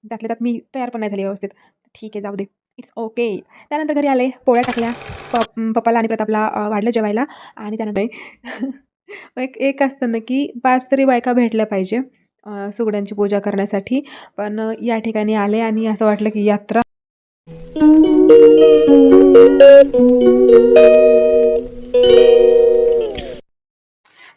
त्यातल्या त्यात मी तयार पण नाही झाली व्यवस्थित. ठीक आहे, जाऊ दे. It's okay. त्यानंतर घरी आले, पोळ्या टाकल्या. पप्पाला आणि प्रतापला वाढलं जेवायला आणि त्यानंतर एक एक असतं ना, की 5 तरी बायका भेटल्या पाहिजे सुगड्यांची पूजा करण्यासाठी. पण या ठिकाणी आले आणि असं वाटलं की यात्रा.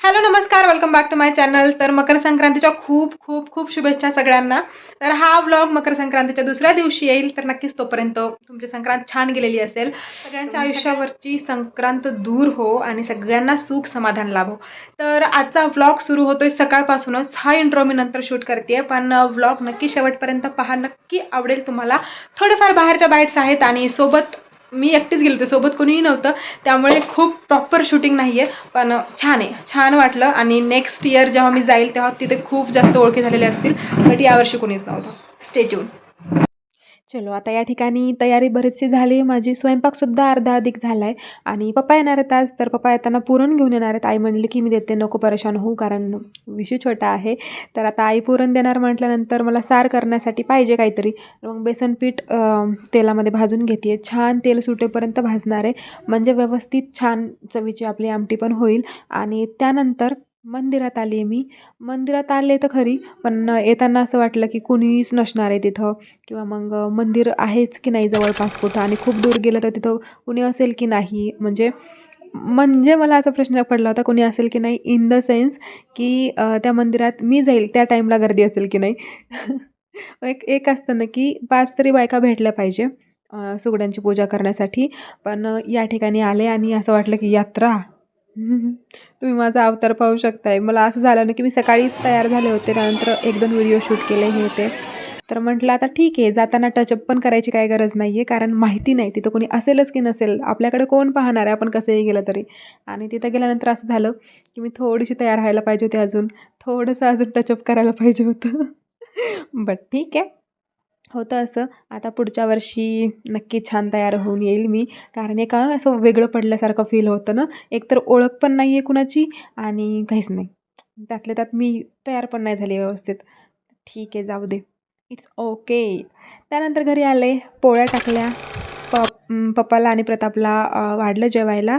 हॅलो, नमस्कार, welcome back to my channel. तर मकर संक्रांतीच्या खूप खूप खूप शुभेच्छा सगळ्यांना. तर हा व्लॉग मकर संक्रांतीच्या दुसऱ्या दिवशी येईल, तर नक्कीच तोपर्यंत तुमची संक्रांत छान गेलेली असेल. सगळ्यांच्या आयुष्यावरची संक्रांत दूर हो आणि सगळ्यांना सुख समाधान लाभो. तर आजचा व्लॉग सुरू होतोय सकाळपासूनच. हा इंट्रो मी नंतर शूट करते, पण व्लॉग नक्की शेवटपर्यंत पहा, नक्की आवडेल तुम्हाला. थोडेफार बाहेरच्या बाईट्स आहेत आणि सोबत मी एकटीच गेले होते, सोबत कोणीही नव्हतं, त्यामुळे खूप प्रॉपर शूटिंग नाही आहे. पण छान आहे, छान वाटलं. आणि नेक्स्ट इयर जेव्हा मी जाईल तेव्हा तिथे खूप जास्त ओळखी झालेले असतील, बट यावर्षी कोणीच नव्हतं. Stay tune. चलो, आता या ठिकाणी तयारी बरीचशी झाली माझी. स्वयंपाकसुद्धा अर्धा अधिक झाला आहे आणि पप्पा येणार आहेत आज. तर पप्पा येताना पुरण घेऊन येणार आहेत. आई म्हणली की मी देते, नको परेशान होऊ, कारण विषय छोटा आहे. तर आता आई पुरण देणार म्हटल्यानंतर मला सार करण्यासाठी पाहिजे काहीतरी. मग बेसन पीठ तेलामध्ये भाजून घेते. छान तेल सुटेपर्यंत भाजणार आहे, म्हणजे व्यवस्थित छान चवीची आपली आमटी पण होईल. आणि त्यानंतर मंदिरात आली आहे मी. मंदिरात आले तर खरी, पण येताना असं वाटलं की कुणीच नसणार आहे तिथं, किंवा मग मंदिर आहेच की नाही जवळपास कुठं, आणि खूप दूर गेलं तर तिथं कुणी असेल की नाही. म्हणजे म्हणजे मला असा प्रश्न पडला होता, कुणी असेल की नाही, इन द सेन्स की त्या मंदिरात मी जाईल त्या टाईमला गर्दी असेल की नाही. एक एक असतं ना, की 5 तरी बायका भेटल्या पाहिजे सुगड्यांची पूजा करण्यासाठी. पण या ठिकाणी आले आणि असं वाटलं की यात्रा. तुम्ही माझा अवतार पाहू शकताय. मला असं झालं ना, की मी सकाळी तयार झाले होते, त्यानंतर 1-2 व्हिडिओ शूट केले, हे ते. तर म्हटलं आता ठीक आहे, जाताना टचअप पण करायची काही गरज नाही आहे, कारण माहिती नाही तिथं कोणी असेलच की नसेल. आपल्याकडे कोण पाहणार आहे आपण कसंही गेलं तरी. आणि तिथं गेल्यानंतर असं झालं की मी थोडीशी तयार व्हायला पाहिजे होती अजून. थोडंसं अजून टचअप करायला पाहिजे होतं. बट ठीक आहे, होतं असं. आता पुढच्या वर्षी नक्की छान तयार होऊन येईल मी, कारण एक असं वेगळं पडल्यासारखं फील होतं ना. एकतर ओळख पण नाही आहे कुणाची आणि काहीच नाही. त्यातल्या त्यात मी तयार पण नाही झाली व्यवस्थित. ठीक आहे, जाऊ दे. It's okay. त्यानंतर घरी आले, पोळ्या टाकल्या. पप्पाला आणि प्रतापला वाढलं जेवायला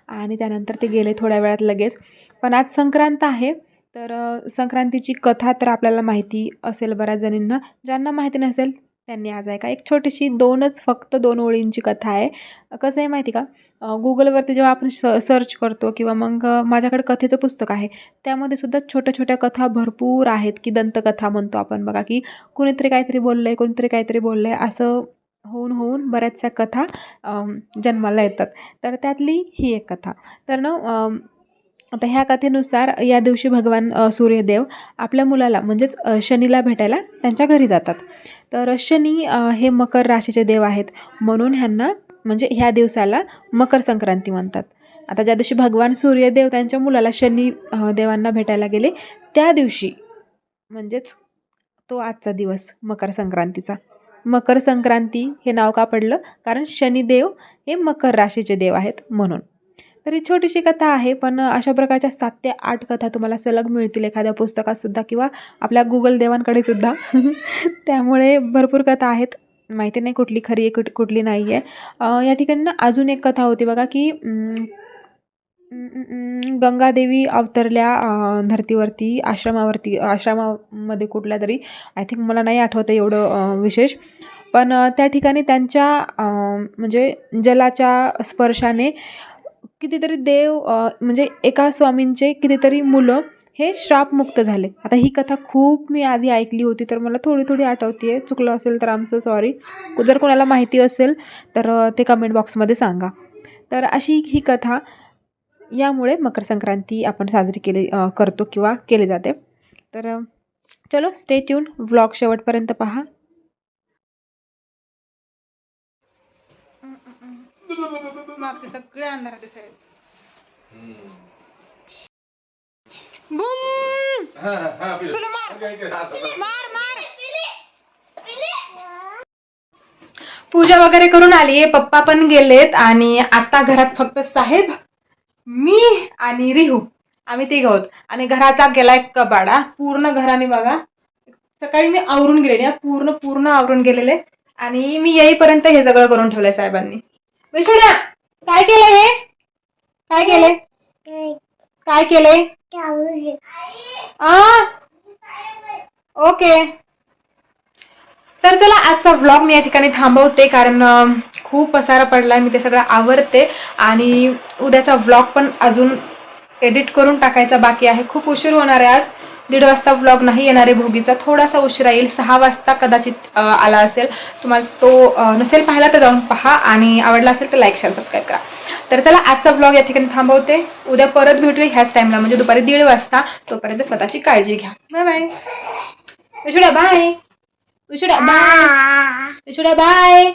आणि त्यानंतर ते गेले थोड्या वेळात लगेच. पण आज संक्रांत आहे, तर संक्रांतीची कथा तर आपल्याला माहिती असेल बऱ्याच जणींना. ज्यांना माहिती नसेल त्यांनी आज ऐका. एक छोटीशी फक्त 2 ओळींची कथा आहे. कसं आहे माहिती का, गुगलवरती जेव्हा आपण सर्च करतो, किंवा मग माझ्याकडे कथेचं पुस्तक आहे, त्यामध्ये सुद्धा छोट्या छोट्या कथा भरपूर आहेत, की दंतकथा म्हणतो आपण बघा, की कुणीतरी काहीतरी बोललं आहे, कोणीतरी काहीतरी बोललं आहे, असं होऊन होऊन बऱ्याचशा कथा जन्माला येतात. तर त्यातली ही एक कथा. तर ना, आता ह्या कथेनुसार या दिवशी भगवान सूर्यदेव आपल्या मुलाला, म्हणजेच शनीला भेटायला त्यांच्या घरी जातात. तर शनी हे मकर राशीचे देव आहेत, म्हणून ह्यांना, म्हणजे ह्या दिवसाला मकर संक्रांती म्हणतात. आता ज्या दिवशी भगवान सूर्यदेव त्यांच्या मुलाला शनी देवांना भेटायला गेले, त्या दिवशी, म्हणजेच तो आजचा दिवस मकर संक्रांतीचा. मकर संक्रांती हे नाव का पडलं, कारण शनिदेव हे मकर राशीचे देव आहेत म्हणून. तर ही छोटीशी कथा आहे, पण अशा प्रकारच्या 7 ते 8 कथा तुम्हाला सलग मिळतील एखाद्या पुस्तकात सुद्धा, किंवा आपल्या गुगल देवांकडे सुद्धा. त्यामुळे भरपूर कथा आहेत. माहिती नाही कुठली खरी आहे, कुठली नाही आहे. या ठिकाणी ना अजून एक कथा होती बघा, की गंगादेवी अवतरल्या धरतीवरती, आश्रमामध्ये कुठल्या तरी. आय थिंक, मला नाही आठवतं एवढं विशेष. पण त्या ठिकाणी त्यांच्या म्हणजे जलाच्या स्पर्शाने कितीतरी देव, म्हणजे एका स्वामींचे कितीतरी मुलं हे श्रापमुक्त झाले. आता ही कथा खूप मी आधी ऐकली होती, तर मला थोडी थोडी आठवते आहे. चुकलं असेल तर आय एम सो सॉरी. जर कोणाला माहिती असेल तर ते कमेंट बॉक्समध्ये सांगा. तर अशी ही कथा. यामुळे मकर संक्रांती आपण साजरी करतो किंवा केली जाते. तर चलो, स्टे ट्यून, व्लॉग शेवटपर्यंत पहा. मागचे सगळे अंधारात दिसायला. बूम! तुला मार मार. पूजा वगैरे करून आली, पप्पा पण गेलेत, आणि आता घरात फक्त साहेब, मी आणि रिहू, आम्ही 3 आहोत. आणि घराचा गेलाय कबाडा पूर्ण. घराने बघा सकाळी मी आवरून गेलेले, पूर्ण पूर्ण आवरून गेलेले आणि मी येईपर्यंत हे सगळं करून ठेवलंय साहेबांनी. विशुड्या, काय केलंय हे? काय केलंय? काय केलंय? ओके. तर चला आजचा व्लॉग मी या ठिकाणी थांबवते, कारण खूप पसारा पडलाय. मी ते सगळं आवरते आणि उद्याचा व्लॉग पण अजून एडिट करून टाकायचा बाकी आहे. खूप उशीर होणार आहे आज. 1:30 वाजता व्लॉग नाही येणार आहे भोगीचा, थोडासा उशिरा येईल. 6 वाजता कदाचित आला असेल. तुम्हाला तो नसेल पाहिला तर जाऊन पहा आणि आवडला असेल तर लाईक शेअर सबस्क्राईब करा. तर चला आजचा व्लॉग या ठिकाणी थांबवते. उद्या परत भेटूया ह्याच टाईमला, म्हणजे दुपारी 1:30 वाजता. तोपर्यंत स्वतःची काळजी घ्या. Bye bye. विशुड्या बाय. विशुड्या बाय. विशुड्या bye.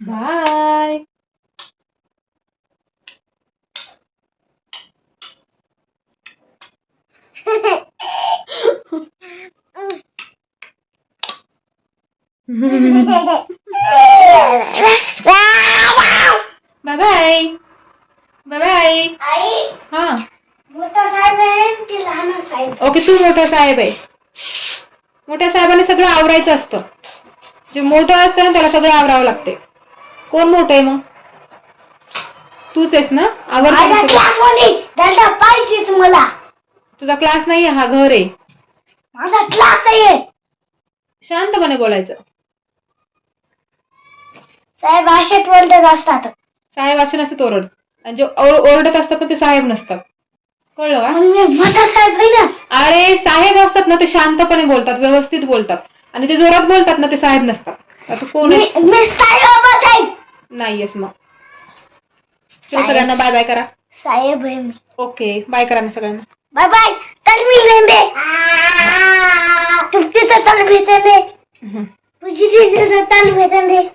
Bye. Bye bye. Bye bye. हा मोठा साहेब आहे की लहान साहेब? ओके, तू मोठा साहेब आहे. मोठ्या साहेबांनी सगळं आवरायचं असतं. जे मोठं असतं ना त्याला सगळं आवरावं लागते. कोण मोठं आहे मग? तूच आहेस ना? माझा क्लास मध्ये दंडा पाहिजे मला. तुझा क्लास नाहीये, हा घर आहे. माझा क्लास आहे. शांतपणे बोलायचं. साहेब असेच बोलत असतात. साहेब असे नसतात ओरडत, आणि जे ओरडत असतात ना ते साहेब नसतात. कळलं का? मोठा साहेब आहे ना. अरे साहेब असतात ना ते शांतपणे बोलतात, व्यवस्थित बोलतात, आणि जे जोरात बोलतात ना ते साहेब नसतात. आता कोण आहे? मी साहेब नाहीयेस मग. सगळ्यांना बाय बाय करा. साहेब आहे मी. ओके, बाय करा ना सगळ्यांना. Bye bye. तन्वी लेंदे. तुमची तर तन्वी लेंदे. तुझी दीदी तन्वी लेंदे.